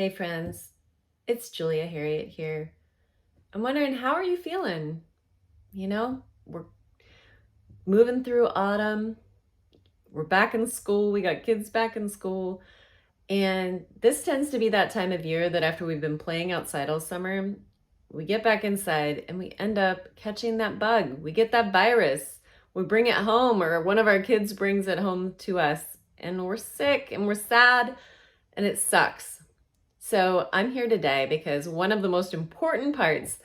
Hey friends, it's Julia Harriet here. I'm wondering, how are you feeling? We're moving through autumn. We're back in school. We got kids back in school. And this tends to be that time of year that after we've been playing outside all summer, we get back inside and we end up catching that bug. We get that virus. We bring it home, or one of our kids brings it home to us, and we're sick and we're sad and it sucks. So I'm here today because one of the most important parts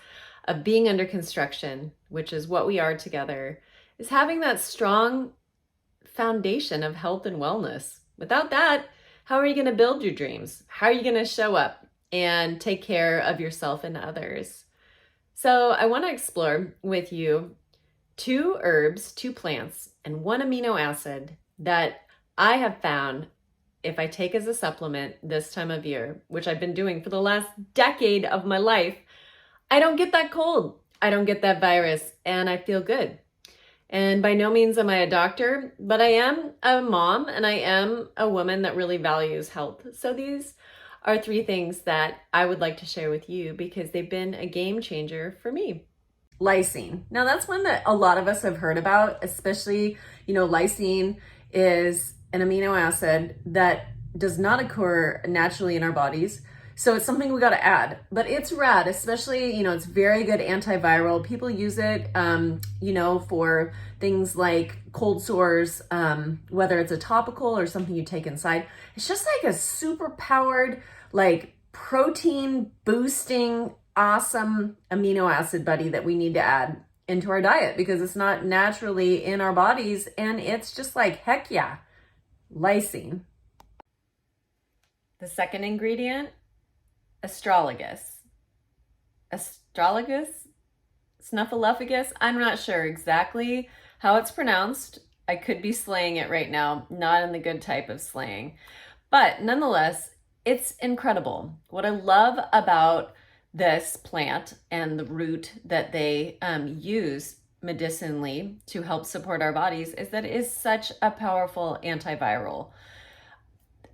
of being under construction, which is what we are together, is having that strong foundation of health and wellness. Without that, how are you going to build your dreams? How are you going to show up and take care of yourself and others? So I want to explore with you 2 herbs, 2 plants, and 1 amino acid that I have found if I take as a supplement this time of year, which I've been doing for the last decade of my life, I don't get that cold. I don't get that virus, and I feel good. And by no means am I a doctor, but I am a mom and I am a woman that really values health. So these are 3 things that I would like to share with you because they've been a game changer for me. Lysine. Now that's one that a lot of us have heard about, especially, lysine is an amino acid that does not occur naturally in our bodies. So it's something we got to add, but it's rad, especially, it's very good antiviral. People use it, for things like cold sores, whether it's a topical or something you take inside. It's just like a super powered, like protein boosting, awesome amino acid buddy that we need to add into our diet because it's not naturally in our bodies. And it's just like, heck yeah, lysine. The second ingredient, astrologus. Astrologus? Snuffleupagus? I'm not sure exactly how it's pronounced. I could be slaying it right now, not in the good type of slaying. But nonetheless, it's incredible. What I love about this plant and the root that they use medicinally to help support our bodies is that it is such a powerful antiviral.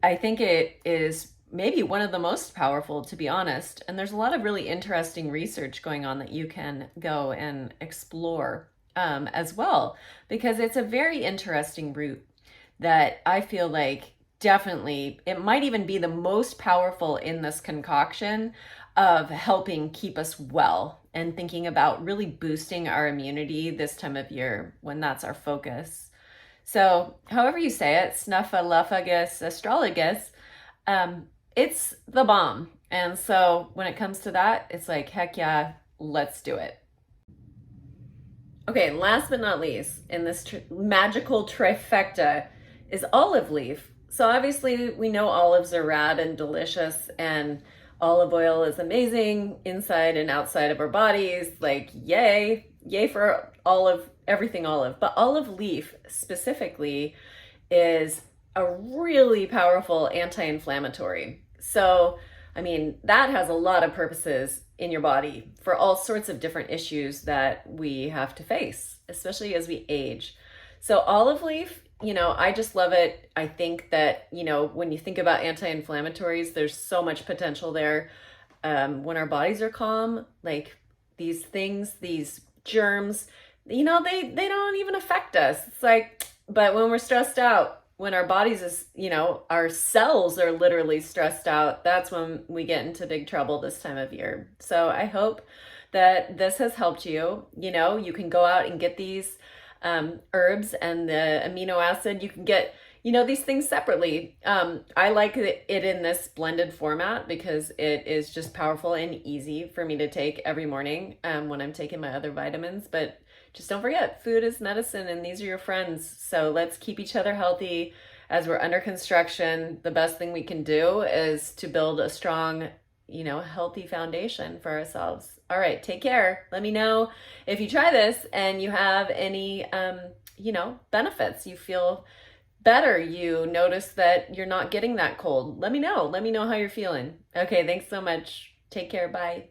I think it is maybe one of the most powerful, to be honest. And there's a lot of really interesting research going on that you can go and explore as well, because it's a very interesting root that I feel like definitely, it might even be the most powerful in this concoction of helping keep us well and thinking about really boosting our immunity this time of year when that's our focus. So however you say it, snuffleupagus, astrologus, it's the bomb. And so when it comes to that, it's like, heck yeah, let's do it. Okay, last but not least, in this magical trifecta is olive leaf. So obviously we know olives are rad and delicious, and olive oil is amazing inside and outside of our bodies. Like, yay for everything olive. But olive leaf specifically is a really powerful anti-inflammatory. So, that has a lot of purposes in your body for all sorts of different issues that we have to face, especially as we age. So olive leaf, I just love it. I think that, when you think about anti-inflammatories, there's so much potential there. When our bodies are calm, like these things, these germs, they don't even affect us. It's like, but when we're stressed out, when our bodies is, our cells are literally stressed out, that's when we get into big trouble this time of year. So I hope that this has helped you. You can go out and get these herbs and the amino acid. You can get, these things separately. I like it in this blended format because it is just powerful and easy for me to take every morning when I'm taking my other vitamins. But just don't forget, food is medicine and these are your friends. So let's keep each other healthy as we're under construction. The best thing we can do is to build a strong, healthy foundation for ourselves. All right, take care. Let me know if you try this and you have any, benefits. You feel better. You notice that you're not getting that cold. Let me know. Let me know how you're feeling. Okay, thanks so much. Take care. Bye.